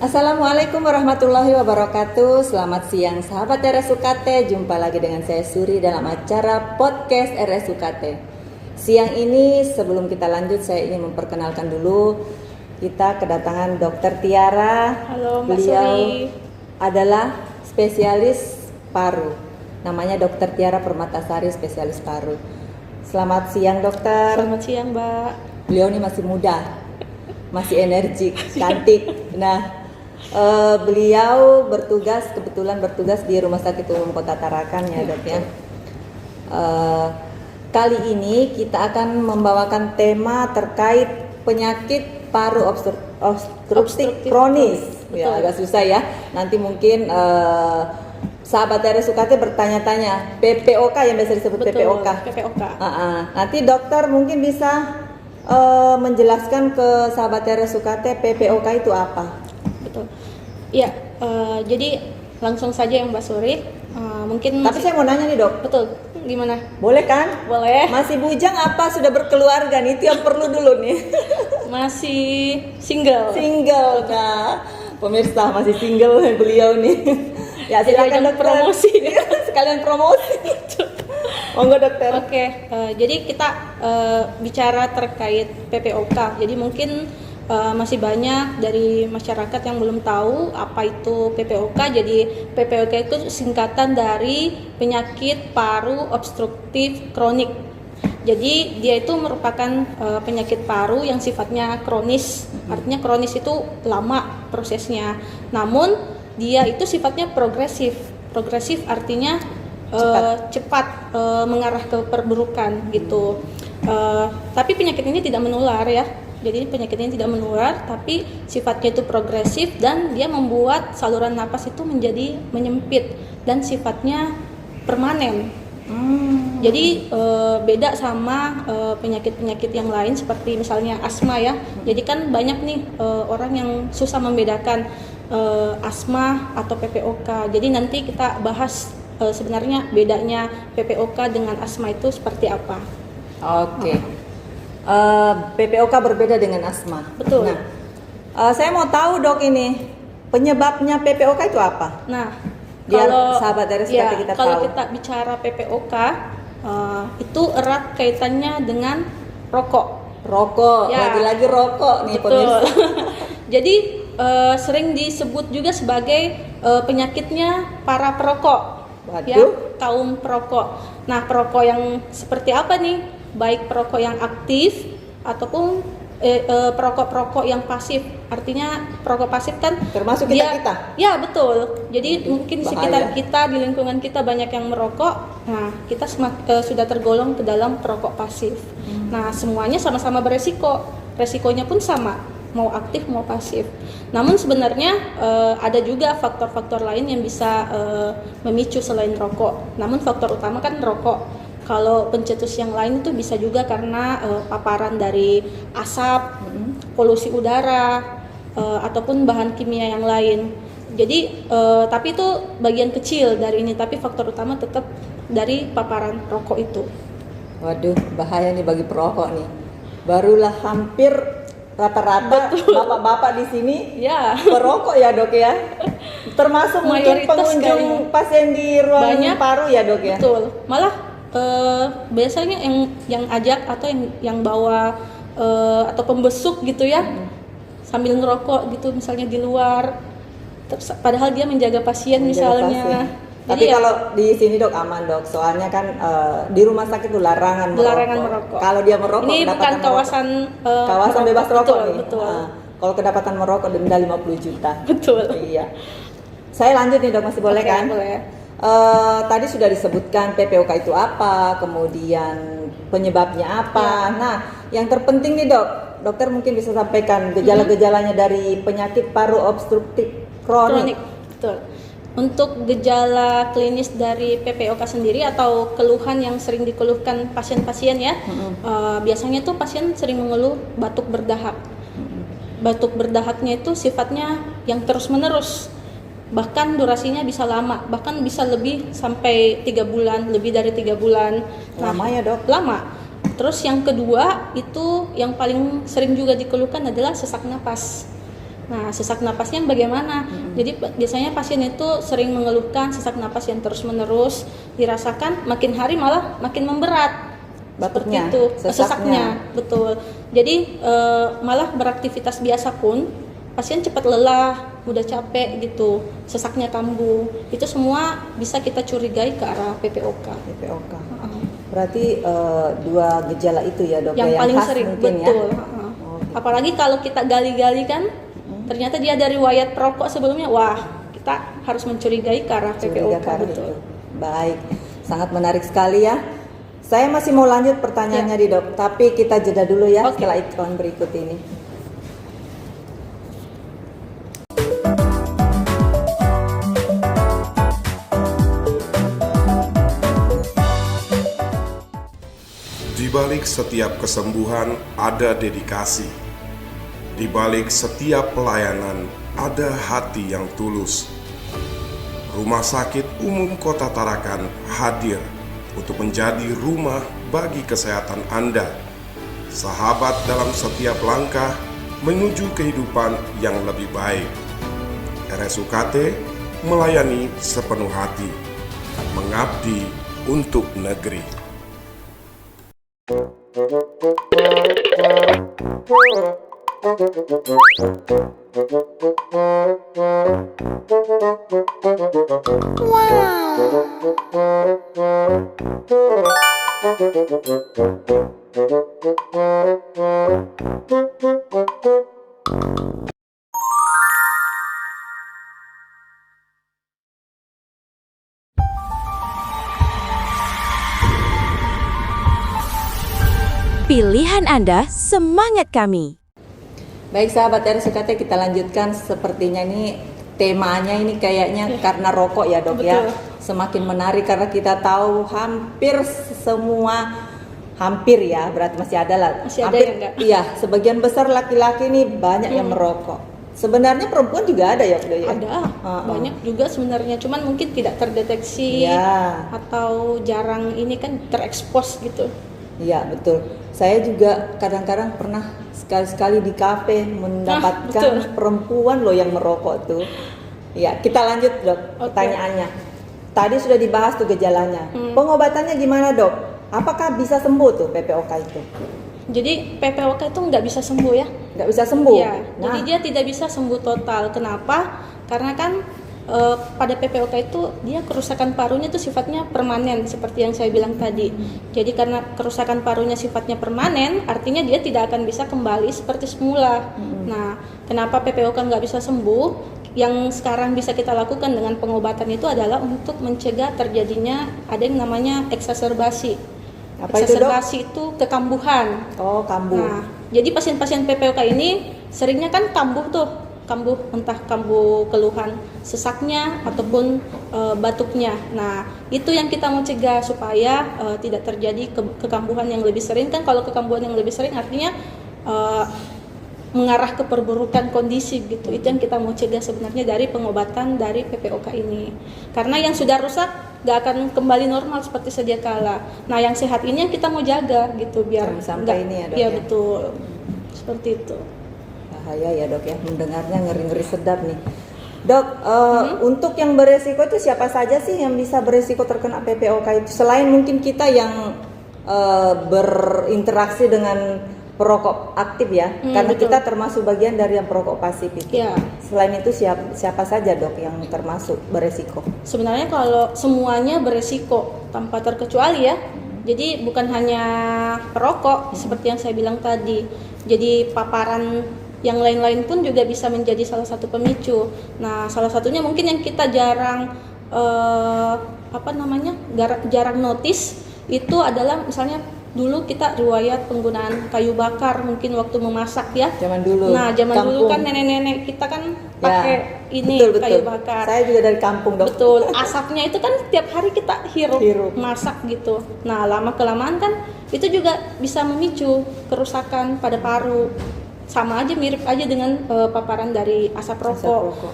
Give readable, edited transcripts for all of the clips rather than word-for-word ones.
Assalamualaikum warahmatullahi wabarakatuh. Selamat siang sahabat RSUKT. Jumpa lagi dengan saya Suri dalam acara podcast RSUKT. Siang ini sebelum kita lanjut saya ingin memperkenalkan dulu. Kita kedatangan Dr. Tiara. Halo Mbak Beliau Suri. adalah spesialis paru. Namanya Dr. Tiara Permatasari, spesialis paru. Selamat siang dokter. Selamat siang Mbak. Beliau ini masih muda, masih energik, cantik. Nah, beliau kebetulan bertugas di Rumah Sakit Umum Kota Tarakan ya dok ya. Kali ini kita akan membawakan tema terkait penyakit paru obstruktif kronis. Ya, agak susah ya. Nanti mungkin sahabat RSUKT bertanya-tanya, PPOK yang biasa disebut PPOK. PPOK. Nanti dokter mungkin bisa menjelaskan ke sahabat RSUKT PPOK itu apa. Betul. Iya, jadi langsung saja yang Mbak Suri. Mungkin Tapi saya mau nanya nih dok. betul. Gimana? Boleh kan? Boleh. Masih bujang apa sudah berkeluarga nih? Itu yang perlu dulu nih. Masih single. Single. Nah, pemirsa masih single beliau nih. Ya silakan dokter. Promosi. Sekalian promosi. Monggo dokter. Oke, jadi kita bicara terkait PPOK. Jadi mungkin masih banyak dari masyarakat yang belum tahu apa itu PPOK. Jadi PPOK itu singkatan dari penyakit paru obstruktif kronik. Jadi dia itu merupakan penyakit paru yang sifatnya kronis. Artinya kronis itu lama prosesnya. Namun dia itu sifatnya progresif. Progresif artinya cepat mengarah ke perburukan gitu. Tapi penyakit ini tidak menular ya. Jadi penyakit ini tidak menular, tapi sifatnya itu progresif dan dia membuat saluran napas itu menjadi menyempit dan sifatnya permanen. Jadi beda sama penyakit-penyakit yang lain seperti misalnya asma ya. Jadi kan banyak nih orang yang susah membedakan asma atau PPOK. Jadi nanti kita bahas sebenarnya bedanya PPOK dengan asma itu seperti apa. Oke. PPOK berbeda dengan asma. Betul. Nah, saya mau tahu dok ini penyebabnya PPOK itu apa? Nah, Biar kalau sahabat dari kita kalau tahu. kita bicara PPOK itu erat kaitannya dengan rokok. Rokok, Ya. lagi-lagi rokok nih Betul. pemirsa. Jadi sering disebut juga sebagai penyakitnya para perokok. Waduh. Ya, kaum perokok. Nah, perokok yang seperti apa nih? Baik perokok yang aktif ataupun perokok-perokok yang pasif. Artinya perokok pasif kan Termasuk dia, kita. ya betul. Jadi mungkin di sekitar Bahaya. kita, di lingkungan kita banyak yang merokok. Nah, kita sudah tergolong ke dalam perokok pasif. Nah, semuanya sama-sama beresiko. Resikonya pun sama, mau aktif mau pasif. Namun sebenarnya ada juga faktor-faktor lain yang bisa memicu selain rokok. Namun faktor utama kan rokok. Kalau pencetus yang lain itu bisa juga karena paparan dari asap, polusi udara, ataupun bahan kimia yang lain. Jadi tapi itu bagian kecil dari ini, tapi faktor utama tetap dari paparan rokok itu. Waduh, bahaya nih bagi perokok nih. Barulah hampir rata-rata bapak-bapak di sini Ya, perokok ya dok ya. Termasuk mungkin Mayoritas pengunjung pasien di ruang Banyak. paru ya dok ya. betul. Malah biasanya yang ajak atau yang bawa atau pembesuk gitu ya, sambil ngerokok gitu misalnya di luar. Padahal dia menjaga pasien Menjaga misalnya. pasien. Jadi Tapi ya, kalau di sini dok aman dok, soalnya kan di rumah sakit itu larangan merokok. Kalau dia merokok, Ini bukan kedapatan kawasan merokok. Kawasan bebas rokok betul, nih. betul. Kalau kedapatan merokok denda 50 juta. Betul. Iya. Saya lanjut nih dok, masih boleh Oke, kan? boleh. Tadi sudah disebutkan PPOK itu apa, kemudian penyebabnya apa. Nah, yang terpenting nih dok, dokter mungkin bisa sampaikan gejala-gejalanya dari penyakit paru obstruktif kronik. Betul. Untuk gejala klinis dari PPOK sendiri atau keluhan yang sering dikeluhkan pasien-pasien ya, biasanya tuh pasien sering mengeluh batuk berdahak. Batuk berdahaknya itu sifatnya yang terus-menerus. Bahkan durasinya bisa lama, bahkan bisa lebih sampai 3 bulan, lebih dari 3 bulan. Lama ya dok? Lama. Terus yang kedua itu yang paling sering juga dikeluhkan adalah sesak napas. Nah, sesak napasnya bagaimana? Jadi biasanya pasien itu sering mengeluhkan sesak napas yang terus-menerus dirasakan, makin hari malah makin memberat. Batuknya, Seperti itu, sesaknya. betul. Jadi malah beraktivitas biasa pun pasien cepat lelah, mudah capek gitu, sesaknya kambuh. Itu semua bisa kita curigai ke arah PPOK. PPOK. Berarti dua gejala itu ya dok, Yang ya, paling khas sering, mungkin betul. ya. Oh, gitu. Apalagi kalau kita gali-gali kan, ternyata dia dari riwayat perokok sebelumnya, wah kita harus mencurigai ke arah Curiga PPOK. ke arah Betul. itu. Baik, sangat menarik sekali ya. Saya masih mau lanjut pertanyaannya di dok, tapi kita jeda dulu ya Oke. setelah iklan berikut ini. Di balik setiap kesembuhan ada dedikasi. Di balik setiap pelayanan ada hati yang tulus. Rumah Sakit Umum Kota Tarakan hadir untuk menjadi rumah bagi kesehatan Anda. Sahabat dalam setiap langkah menuju kehidupan yang lebih baik. RSUKT melayani sepenuh hati, mengabdi untuk negeri. Pilihan Anda, semangat kami. Baik sahabat RSUKT, kita lanjutkan. Sepertinya ini temanya ini kayaknya karena rokok ya dok ya. Betul. Semakin menarik karena kita tahu hampir semua, hampir ya, berarti masih ada lah. Masih ada hampir, yang enggak. Iya, sebagian besar laki-laki ini banyak yang merokok. Sebenarnya perempuan juga ada ya, dok ya? Ada, banyak juga sebenarnya, cuman mungkin tidak terdeteksi Iya. atau jarang ini kan terekspos gitu. Iya betul. Saya juga kadang-kadang pernah sekali-sekali di kafe mendapatkan betul. perempuan loh yang merokok tuh. Ya, kita lanjut dok pertanyaannya. Tadi sudah dibahas tuh gejalanya. Pengobatannya gimana dok? Apakah bisa sembuh tuh PPOK itu? Jadi PPOK itu nggak bisa sembuh ya? Nggak bisa sembuh. Iya. Nah, Jadi dia tidak bisa sembuh total. Kenapa? Karena kan pada PPOK itu dia kerusakan parunya itu sifatnya permanen seperti yang saya bilang tadi. Jadi karena kerusakan parunya sifatnya permanen, artinya dia tidak akan bisa kembali seperti semula. Nah, kenapa PPOK nggak bisa sembuh? Yang sekarang bisa kita lakukan dengan pengobatan itu adalah untuk mencegah terjadinya ada yang namanya eksaserbasi. Apa itu, Dok? Eksaserbasi itu kekambuhan. oh kambuh. Nah, jadi pasien-pasien PPOK ini seringnya kan kambuh tuh, kambuh entah kambuh keluhan sesaknya ataupun batuknya. Nah, itu yang kita mau cegah supaya tidak terjadi kekambuhan yang lebih sering. Kan kalau kekambuhan yang lebih sering artinya mengarah ke perburukan kondisi gitu. Itu yang kita mau cegah sebenarnya dari pengobatan dari PPOK ini. Karena yang sudah rusak gak akan kembali normal seperti sedia kala. Nah, yang sehat ini yang kita mau jaga gitu biar Jangan sampai ini ya, Dok, Iya, ya. betul. Seperti itu. Bahaya ya dok ya, mendengarnya ngeri-ngeri sedap nih. Dok, untuk yang beresiko itu siapa saja sih yang bisa beresiko terkena PPOK itu? Selain mungkin kita yang berinteraksi dengan perokok aktif ya, karena betul. kita termasuk bagian dari yang perokok pasif itu. Ya. Selain itu siapa saja dok yang termasuk beresiko? Sebenarnya kalau semuanya beresiko tanpa terkecuali ya. Jadi bukan hanya perokok seperti yang saya bilang tadi. Jadi paparan yang lain-lain pun juga bisa menjadi salah satu pemicu. Nah, salah satunya mungkin yang kita jarang jarang notice itu adalah misalnya dulu kita riwayat penggunaan kayu bakar mungkin waktu memasak ya. Zaman dulu. Nah, zaman dulu kampung. kan nenek-nenek kita kan pakai ini betul, kayu betul. bakar. Saya juga dari kampung dok. Betul, asapnya itu kan tiap hari kita hirup, Hirup. masak gitu. Nah, lama kelamaan kan itu juga bisa memicu kerusakan pada paru. Sama aja, mirip aja dengan paparan dari asap rokok, rokok.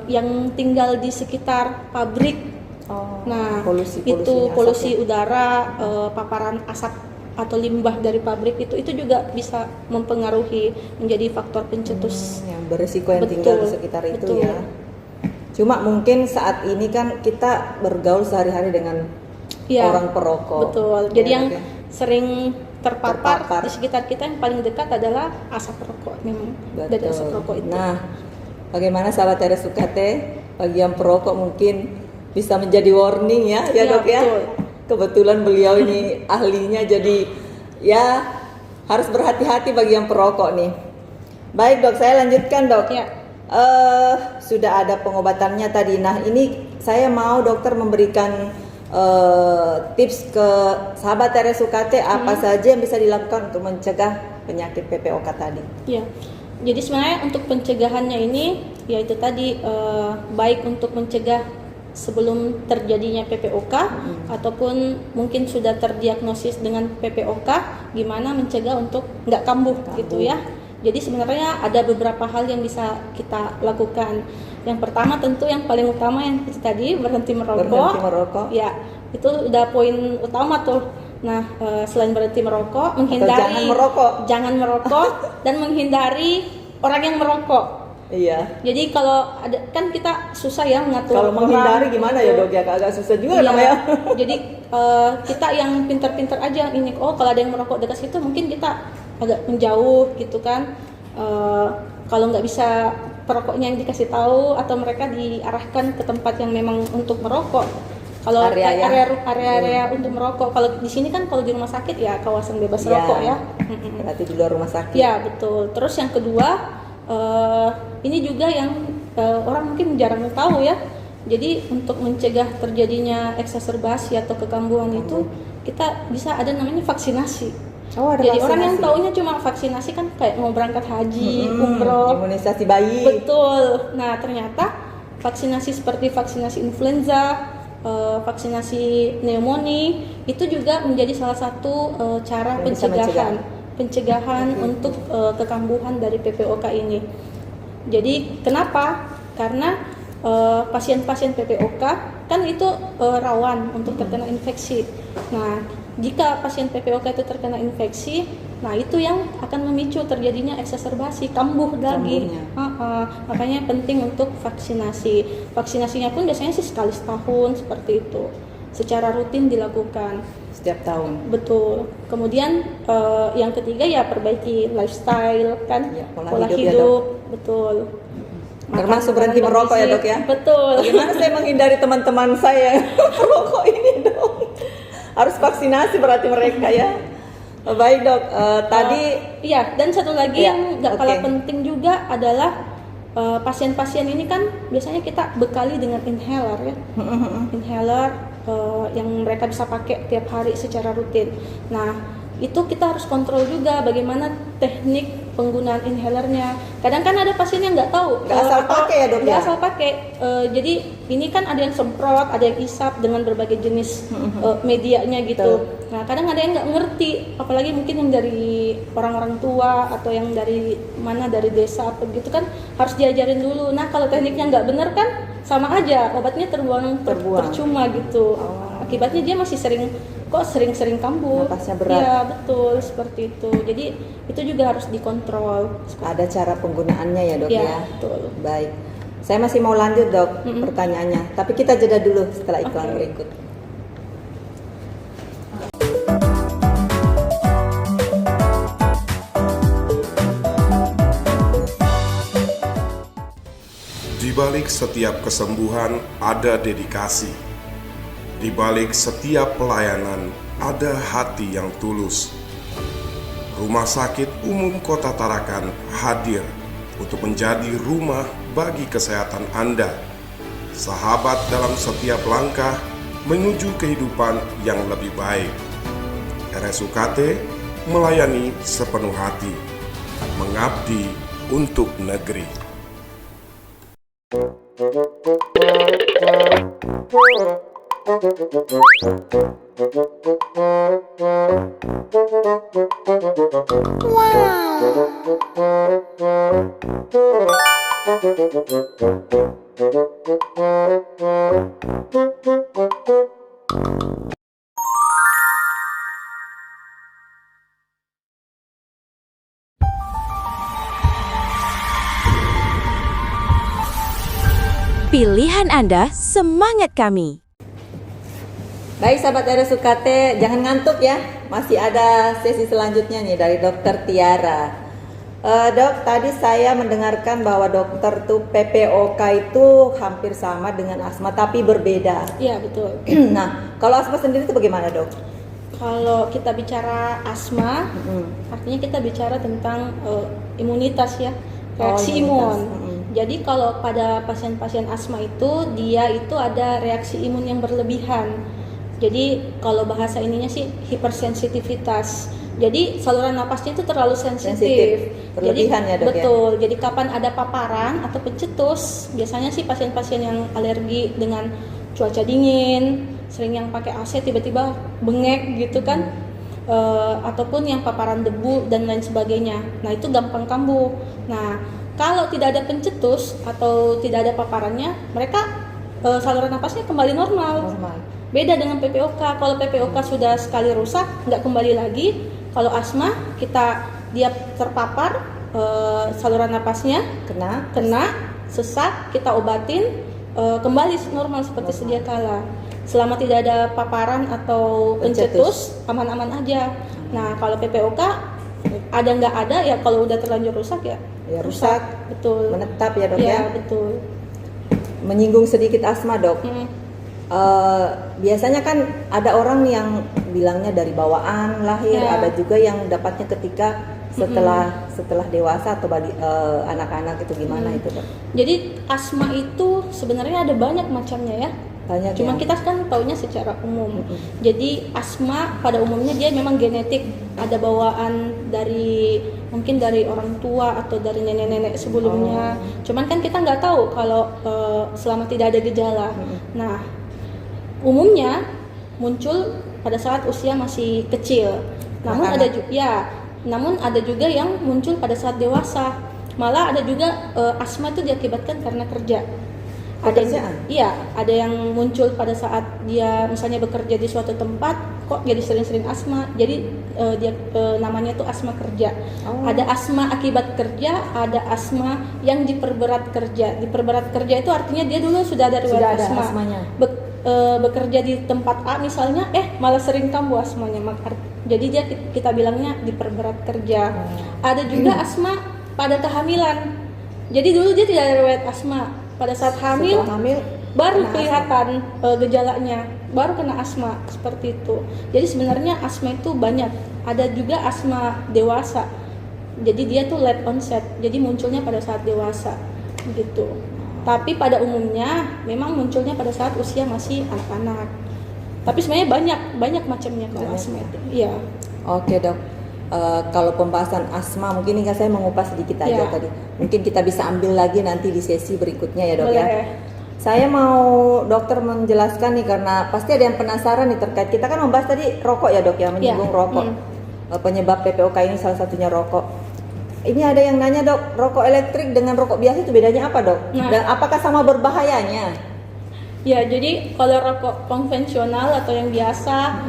yang tinggal di sekitar pabrik. Oh, Nah, polusi itu polusi udara, paparan asap atau limbah dari pabrik itu juga bisa mempengaruhi menjadi faktor pencetus. Yang berisiko yang tinggal di sekitar itu ya. Cuma mungkin saat ini kan kita bergaul sehari-hari dengan orang perokok. Betul. Jadi Ya, yang dok, ya. sering terpapar di sekitar kita yang paling dekat adalah asap rokok memang. Dari asap rokok itu. Nah, bagaimana sahabat RSUKT bagi yang perokok mungkin bisa menjadi warning ya dok ya. Betul. Kebetulan beliau ini ahlinya, jadi ya harus berhati-hati bagi yang perokok nih. Baik dok, saya lanjutkan dok. Ya. Sudah ada pengobatannya tadi. Nah ini saya mau dokter memberikan tips ke sahabat RSUKT apa saja yang bisa dilakukan untuk mencegah penyakit PPOK tadi. Ya. Jadi sebenarnya untuk pencegahannya ini yaitu tadi baik untuk mencegah sebelum terjadinya PPOK ataupun mungkin sudah terdiagnosis dengan PPOK, gimana mencegah untuk nggak kambuh gitu ya. Jadi sebenarnya ada beberapa hal yang bisa kita lakukan. Yang pertama tentu yang paling utama yang itu tadi berhenti merokok. Berhenti merokok. Ya, itu udah poin utama tuh. Nah, selain berhenti merokok, menghindari jangan merokok dan menghindari orang yang merokok. Iya. Jadi kalau ada kan kita susah ya mengatur. Kalau menghindari orang, gimana gitu. ya dok ya, agak susah juga Iya, namanya. Jadi kita yang pinter-pinter aja ini. Oh kalau ada yang merokok dekat situ mungkin kita agak menjauh gitu kan. Kalau nggak bisa perokoknya yang dikasih tahu atau mereka diarahkan ke tempat yang memang untuk merokok. Kalau area untuk merokok, kalau di sini kan kalau di rumah sakit ya kawasan bebas rokok ya. Berarti di luar rumah sakit. Ya betul. Terus yang kedua ini juga yang orang mungkin jarang tahu ya. Jadi untuk mencegah terjadinya eksaserbasi atau kekambuhan itu kita bisa ada namanya vaksinasi. Jadi vaksinasi. orang yang taunya cuma vaksinasi kan kayak mau berangkat haji, umroh, imunisasi bayi. Betul. Nah ternyata vaksinasi seperti vaksinasi influenza, vaksinasi pneumonia itu juga menjadi salah satu cara pencegahan untuk kekambuhan dari PPOK ini. Jadi kenapa? Karena pasien-pasien PPOK kan itu rawan untuk terkena infeksi. Nah, jika pasien PPOK itu terkena infeksi, nah itu yang akan memicu terjadinya eksaserbasi, kambuh lagi. Makanya penting untuk vaksinasi. Vaksinasinya pun biasanya sih sekali setahun seperti itu. Secara rutin dilakukan. Setiap tahun. Betul. Kemudian yang ketiga ya perbaiki lifestyle kan, ya, pola hidup. Ya, dok. Betul. Termasuk berhenti merokok ya dok ya. Betul. Bagaimana saya menghindari teman-teman saya merokok ini dok? Harus vaksinasi berarti mereka ya. Baik dok. Tadi. Iya. Dan satu lagi yang nggak kalah penting juga adalah pasien-pasien ini kan biasanya kita bekali dengan inhaler ya. Inhaler yang mereka bisa pakai tiap hari secara rutin. Nah, itu kita harus kontrol juga bagaimana teknik penggunaan inhalernya. Kadang kan ada pasien yang nggak tahu. Nggak asal pakai ya dok ya? Nggak asal pakai. Jadi ini kan ada yang semprot, ada yang isap dengan berbagai jenis medianya gitu. Nah, kadang ada yang nggak ngerti, apalagi mungkin yang dari orang-orang tua atau yang dari mana, dari desa atau gitu kan harus diajarin dulu. Nah, kalau tekniknya nggak bener kan sama aja, obatnya terbuang. Percuma gitu. Akibatnya dia masih sering kambuh. Napasnya berat. Iya, betul seperti itu. Jadi itu juga harus dikontrol. Ada cara penggunaannya ya dok ya. Betul. Baik. Saya masih mau lanjut dok pertanyaannya, tapi kita jeda dulu setelah iklan berikut. Di balik setiap kesembuhan ada dedikasi. Di balik setiap pelayanan ada hati yang tulus. Rumah Sakit Umum Kota Tarakan hadir untuk menjadi rumah bagi kesehatan Anda. Sahabat dalam setiap langkah menuju kehidupan yang lebih baik. RSUKT melayani sepenuh hati, mengabdi untuk negeri. Pilihan Anda, semangat kami. Baik sahabat RSUKT, jangan ngantuk ya. Masih ada sesi selanjutnya nih dari Dokter Tiara. Dok, tadi saya mendengarkan bahwa dokter tuh PPOK itu hampir sama dengan asma tapi berbeda. Iya, betul. Nah, kalau asma sendiri itu bagaimana, Dok? Kalau kita bicara asma, artinya kita bicara tentang imunitas ya, reaksi imunitas. imun. Jadi kalau pada pasien-pasien asma itu dia itu ada reaksi imun yang berlebihan. Jadi kalau bahasa ininya sih hipersensitivitas. Jadi saluran napasnya itu terlalu sensitif. Berlebihan jadi, ya, Dok, betul. Ya? Jadi kapan ada paparan atau pencetus, biasanya sih pasien-pasien yang alergi dengan cuaca dingin, sering yang pakai AC tiba-tiba bengek gitu kan. Ataupun yang paparan debu dan lain sebagainya. Nah, itu gampang kambuh. Nah, kalau tidak ada pencetus atau tidak ada paparannya, mereka saluran napasnya kembali normal. Beda dengan PPOK. Kalau PPOK sudah sekali rusak, nggak kembali lagi. Kalau asma, dia terpapar, saluran napasnya kena, sesak, kita obatin, kembali normal seperti sedia kala. Selama tidak ada paparan atau pencetus, aman-aman aja. Nah, kalau PPOK ada nggak ada ya, kalau udah terlanjur rusak ya rusak, betul, menetap ya, Dok ya. Ya, betul. Menyinggung sedikit asma, Dok. Biasanya kan ada orang yang bilangnya dari bawaan lahir, ada juga yang dapatnya ketika setelah dewasa atau anak-anak itu gimana itu, Dok? Jadi asma itu sebenarnya ada banyak macamnya ya. Banyak. Cuma kita kan taunya secara umum. Jadi asma pada umumnya dia memang genetik, ada bawaan mungkin dari orang tua atau dari nenek-nenek sebelumnya. Cuman kan kita nggak tahu kalau selama tidak ada gejala. Nah, umumnya muncul pada saat usia masih kecil. Namun ada juga yang muncul pada saat dewasa. Malah ada juga asma itu diakibatkan karena kerja. Ada yang muncul pada saat dia misalnya bekerja di suatu tempat, kok jadi sering-sering asma. Jadi namanya tuh asma kerja. Ada asma akibat kerja, ada asma yang diperberat kerja. Diperberat kerja itu artinya dia dulu sudah ada riwayat asma. Bekerja di tempat A misalnya, malah sering kambuh asmanya. Jadi kita bilangnya diperberat kerja. Ada juga asma pada kehamilan. Jadi dulu dia tidak ada riwayat asma. Pada saat hamil baru kelihatan gejalanya, baru kena asma seperti itu. Jadi sebenarnya asma itu banyak. Ada juga asma dewasa. Jadi dia tuh late onset. Jadi munculnya pada saat dewasa gitu. Tapi pada umumnya memang munculnya pada saat usia masih anak-anak. Tapi sebenarnya banyak macamnya kalau asma itu. Iya. Oke, Dok. Kalau pembahasan asma mungkin ini saya mengupas sedikit aja tadi. Mungkin kita bisa ambil lagi nanti di sesi berikutnya ya, Dok. Boleh. Ya. Saya mau dokter menjelaskan nih karena pasti ada yang penasaran nih terkait, kita kan membahas tadi rokok ya, Dok ya, menyinggung rokok. Penyebab PPOK ini salah satunya rokok. Ini ada yang nanya, Dok, rokok elektrik dengan rokok biasa itu bedanya apa, Dok? Dan apakah sama berbahayanya? Ya, jadi kalau rokok konvensional atau yang biasa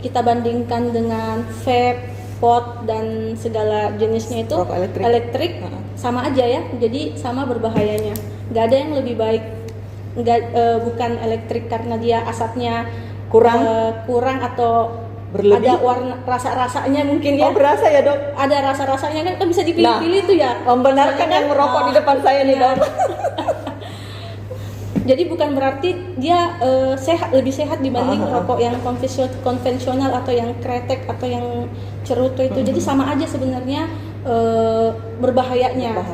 kita bandingkan dengan vape, pot dan segala jenisnya itu elektrik sama aja ya. Jadi sama berbahayanya. Nggak ada yang lebih baik. Bukan elektrik karena dia asapnya kurang atau berlebih. Ada warna rasa-rasanya mungkin ya. Berasa ya, Dok? Ada rasa-rasanya kan bisa dipilih-pilih tuh ya. Membenarkan yang merokok di depan saya nih, Dok. Jadi bukan berarti dia lebih sehat dibanding rokok yang konvensional atau yang kretek atau yang cerutu itu. Jadi sama aja sebenarnya berbahayanya.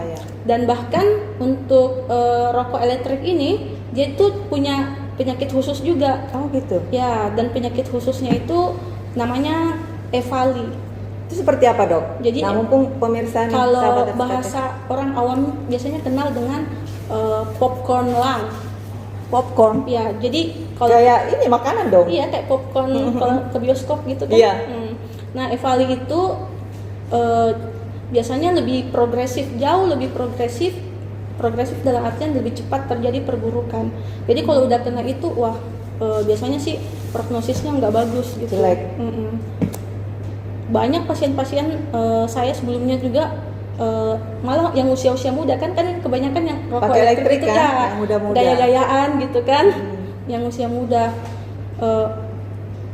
Dan bahkan untuk rokok elektrik ini dia itu punya penyakit khusus juga. Oh gitu. Ya, dan penyakit khususnya itu namanya EVALI. Itu seperti apa, Dok? Jadi mumpung pemirsa nih, kalau bahasa orang awam biasanya kenal dengan popcorn lung. Popcorn. Ya, jadi kalau kayak ini makanan dong. Iya, kayak popcorn kalau ke bioskop gitu kan. Iya. Nah, EVALI itu biasanya lebih progresif, jauh lebih progresif dalam artian lebih cepat terjadi perburukan. Jadi kalau udah kena itu, biasanya sih prognosisnya nggak bagus gitu. Jelek. Banyak pasien-pasien saya sebelumnya juga malah yang usia-usia muda kan kebanyakan yang rokok Pakai elektrik itu kan, ya yang muda-muda. gaya-gayaan gitu kan, yang usia muda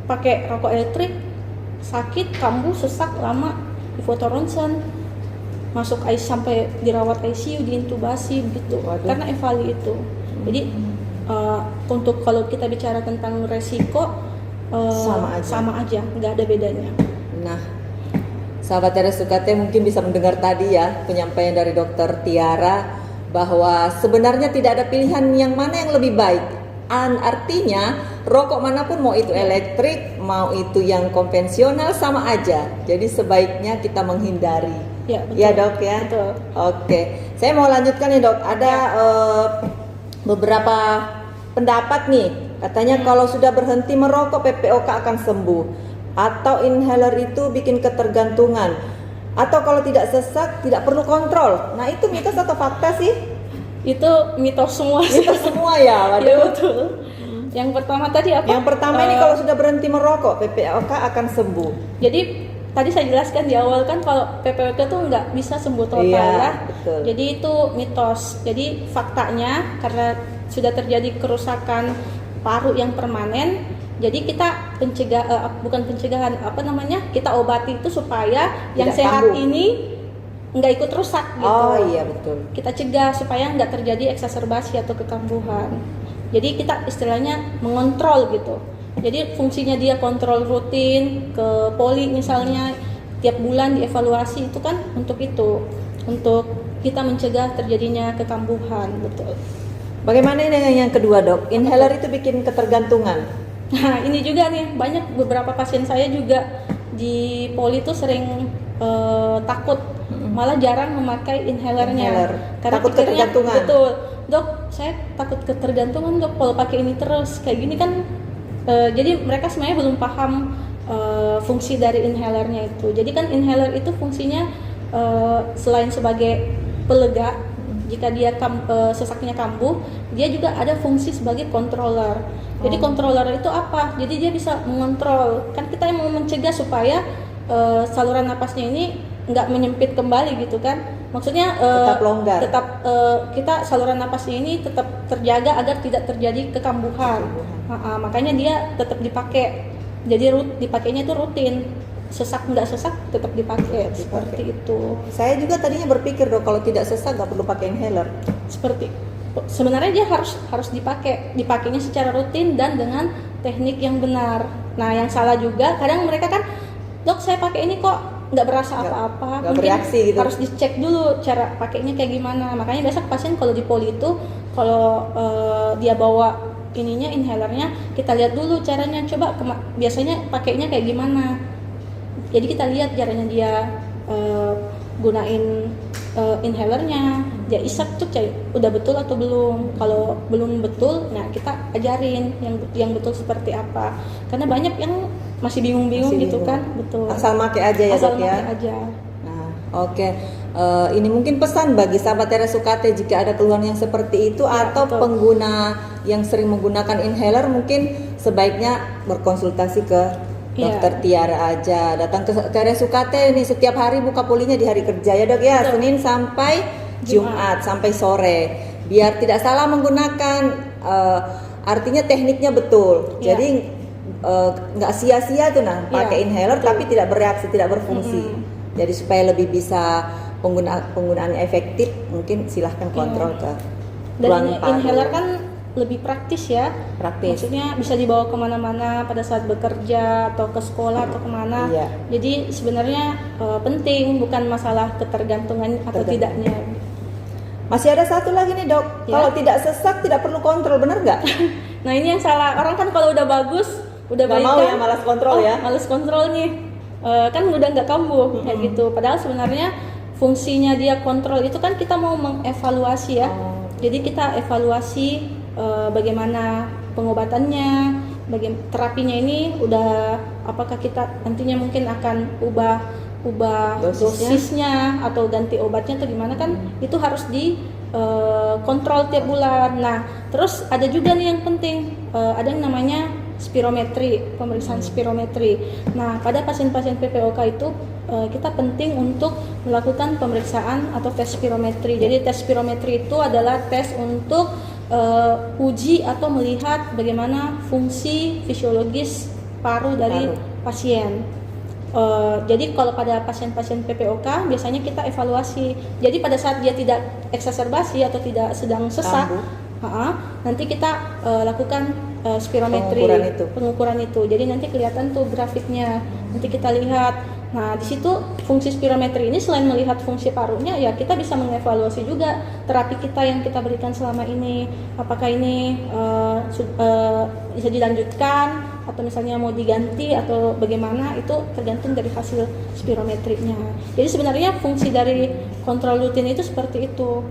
pakai rokok elektrik sakit, kambuh, sesak lama, di foto ronsen, masuk ICU sampai dirawat ICU, diintubasi begitu. Waduh. Karena evali itu. Jadi untuk kalau kita bicara tentang resiko sama aja, nggak ada bedanya. Nah, sahabat RSUKT mungkin bisa mendengar tadi ya penyampaian dari Dokter Tiara bahwa sebenarnya tidak ada pilihan yang mana yang lebih baik. Artinya rokok manapun, mau itu elektrik, mau itu yang konvensional, sama aja. Jadi sebaiknya kita menghindari. Ya, betul. Ya dok ya. Betul. Oke, saya mau lanjutkan nih dok. Ada beberapa pendapat nih. Katanya kalau sudah berhenti merokok PPOK akan sembuh. Atau inhaler itu bikin ketergantungan. Atau kalau tidak sesak tidak perlu kontrol. Nah itu mitos atau fakta sih? Itu mitos semua sih. Mitos semua ya, waduh. Ya, betul. Yang pertama tadi apa? Yang pertama ini kalau sudah berhenti merokok PPOK akan sembuh. Jadi tadi saya jelaskan di awal kan kalau PPOK itu nggak bisa sembuh total Iya, ya. betul. Jadi itu mitos. Jadi faktanya karena sudah terjadi kerusakan paru yang permanen, jadi kita bukan pencegahan, kita obati itu supaya yang Tidak sehat kambuh. ini nggak ikut rusak gitu. Oh iya betul. Kita cegah supaya nggak terjadi eksaserbasi atau kekambuhan. Jadi kita istilahnya mengontrol gitu. Jadi fungsinya dia kontrol rutin ke poli misalnya tiap bulan dievaluasi, itu kan untuk kita mencegah terjadinya kekambuhan, betul. Bagaimana dengan yang kedua dok? Inhaler itu bikin ketergantungan. Nah ini juga nih, banyak beberapa pasien saya juga di poli itu sering takut, malah jarang memakai inhalernya. Inhaler. Karena Takut pikirnya, ketergantungan. betul, dok saya takut ketergantungan dok kalau pakai ini terus kayak gini kan. Jadi mereka sebenarnya belum paham fungsi dari inhalernya itu. Jadi kan inhaler itu fungsinya selain sebagai pelega, jika dia sesaknya kambuh, dia juga ada fungsi sebagai controller. Jadi controller itu apa? Jadi dia bisa mengontrol. Kan kita yang mau mencegah supaya saluran napasnya ini nggak menyempit kembali gitu kan. Maksudnya Tetap longgar. Kita saluran napasnya ini tetap terjaga agar tidak terjadi kekambuhan. Makanya dia tetap dipakai. Jadi dipakainya itu rutin. Sesak nggak sesak tetap dipakai. Seperti itu. Saya juga tadinya berpikir dok kalau tidak sesak nggak perlu pakai inhaler. Sebenarnya dia harus dipakainya secara rutin dan dengan teknik yang benar. Nah yang salah juga kadang mereka kan, dok saya pakai ini kok nggak berasa apa-apa, nggak mungkin bereaksi gitu. harus dicek dulu cara pakainya kayak gimana. Makanya biasa pasien kalau di poli itu kalau dia bawa inhalernya, kita lihat dulu caranya, coba biasanya pakainya kayak gimana. Jadi kita lihat caranya dia gunain inhalernya, dia isap tuh udah betul atau belum. Kalau belum betul, nah kita ajarin yang betul seperti apa. Karena banyak yang masih bingung gitu kan, betul. Asal pakai aja ya Asal dok ya. pakai aja. Nah, oke. Ini mungkin pesan bagi sahabat RSUKT jika ada keluhan yang seperti itu Ya, atau betul. pengguna yang sering menggunakan inhaler, mungkin sebaiknya berkonsultasi ke Iya. Dokter Tiara aja. Datang ke RSUKT ini setiap hari, buka polinya di hari kerja ya dok ya, Betul. Senin sampai Jumat sampai sore. Biar tidak salah menggunakan, artinya tekniknya betul. Iya. Jadi nggak sia-sia tuh pakai Iya, inhaler betul. tapi tidak bereaksi, tidak berfungsi. Jadi supaya lebih bisa penggunaannya efektif, mungkin silahkan kontrol ke Dan ruang paru. inhaler kan lebih praktis ya. Praktis. Maksudnya bisa dibawa kemana-mana pada saat bekerja atau ke sekolah atau kemana. Iya. Jadi sebenarnya penting, bukan masalah ketergantungan atau tidaknya. Masih ada satu lagi nih dok, Ya. kalau tidak sesak tidak perlu kontrol, benar nggak? Nah ini yang salah, orang kan kalau udah bagus, udah Nggak baik mau kan, ya, malas kontrol ya. malas kontrol nih. Kan udah nggak kambuh kayak gitu. Padahal sebenarnya fungsinya dia kontrol itu kan kita mau mengevaluasi ya. Jadi kita evaluasi bagaimana pengobatannya, terapinya ini udah apakah kita nantinya mungkin akan ubah dosisnya atau ganti obatnya atau gimana kan, itu harus di kontrol tiap bulan. Nah terus ada juga nih yang penting, ada yang namanya spirometri, pemeriksaan spirometri. Nah pada pasien-pasien PPOK itu kita penting untuk melakukan pemeriksaan atau tes spirometri. Jadi tes spirometri itu adalah tes untuk uji atau melihat bagaimana fungsi fisiologis paru dari pasien. Jadi kalau pada pasien-pasien PPOK biasanya kita evaluasi. Jadi pada saat dia tidak eksaserbasi atau tidak sedang sesak, nanti kita lakukan spirometri, pengukuran itu. Jadi nanti kelihatan tuh grafiknya. Nanti kita lihat. Nah, di situ fungsi spirometri ini selain melihat fungsi parunya, ya kita bisa mengevaluasi juga terapi kita yang kita berikan selama ini. Apakah ini bisa dilanjutkan atau misalnya mau diganti atau bagaimana, itu tergantung dari hasil spirometrinya. Jadi sebenarnya fungsi dari kontrol rutin itu seperti itu.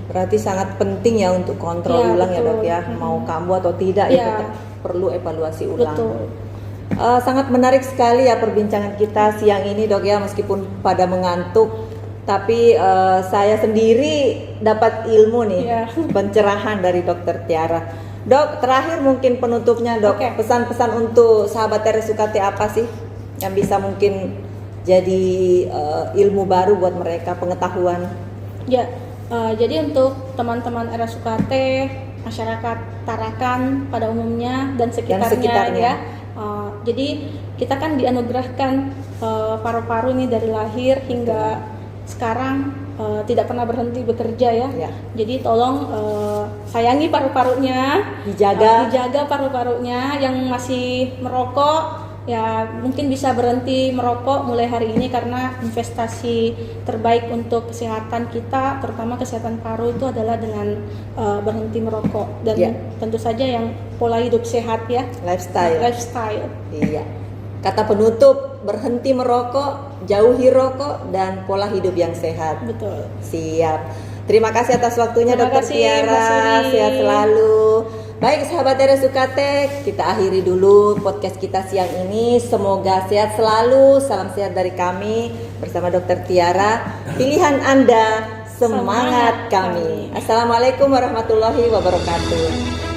Berarti sangat penting ya untuk kontrol ulang ya dok ya, mau kambuh atau tidak itu perlu evaluasi ulang. Betul. Sangat menarik sekali ya perbincangan kita siang ini dok ya, meskipun pada mengantuk, tapi saya sendiri dapat ilmu nih, pencerahan dari dokter Tiara. Dok, terakhir mungkin penutupnya dok, pesan-pesan untuk sahabat RSUKT apa sih yang bisa mungkin jadi ilmu baru buat mereka, pengetahuan? Ya, jadi untuk teman-teman RSUKT, masyarakat Tarakan pada umumnya dan sekitarnya. Ya. Jadi kita kan dianugerahkan paru-paru nih dari lahir hingga sekarang tidak pernah berhenti bekerja ya. Jadi tolong sayangi paru-parunya, dijaga paru-parunya. Yang masih merokok ya mungkin bisa berhenti merokok mulai hari ini, karena investasi terbaik untuk kesehatan kita, terutama kesehatan paru, itu adalah dengan berhenti merokok. Dan tentu saja yang pola hidup sehat ya, lifestyle. Iya. Kata penutup, berhenti merokok, jauhi rokok, dan pola hidup yang sehat. Betul. Siap. Terima kasih atas waktunya Dr. Tiara. Mbak Suri. Sehat selalu. Baik sahabat RSUKT, kita akhiri dulu podcast kita siang ini. Semoga sehat selalu. Salam sehat dari kami bersama Dr. Tiara. Pilihan Anda, semangat kami. Assalamualaikum warahmatullahi wabarakatuh.